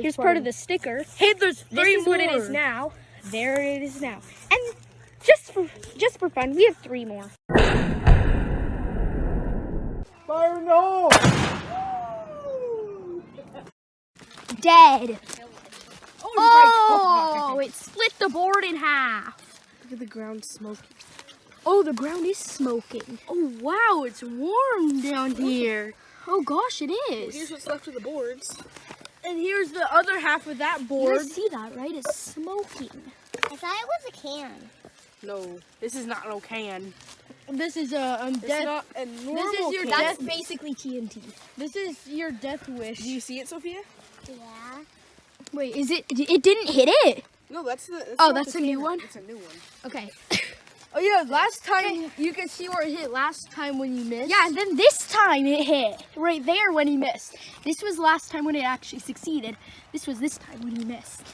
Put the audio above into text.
Here's part of the sticker. Hey, there's This three is more. what it is now. There it is now. And just for fun, we have 3 more. Fire no! Dead. Oh, Oh, it split the board in half. look at the ground smoking. Oh, the ground is smoking. Oh wow, it's warm down here. Oh gosh, it Here's is. what's left of the boards. And here's the other half of that You board. guys see that, right? It's smoking. I thought it was a can. No, this is not no can. This is It's death. not a normal your can. That's basically TNT. This is your death wish. Do you see it, Sophia? Yeah. Wait, is it? It didn't hit it. No, that's the. Oh, not that's the a new can. one? It's a new one. Okay. Oh yeah, last time you can see where it hit last time when you missed. Yeah, and then this time it hit right there when he missed. This was last time when it actually succeeded. This was this time when he missed.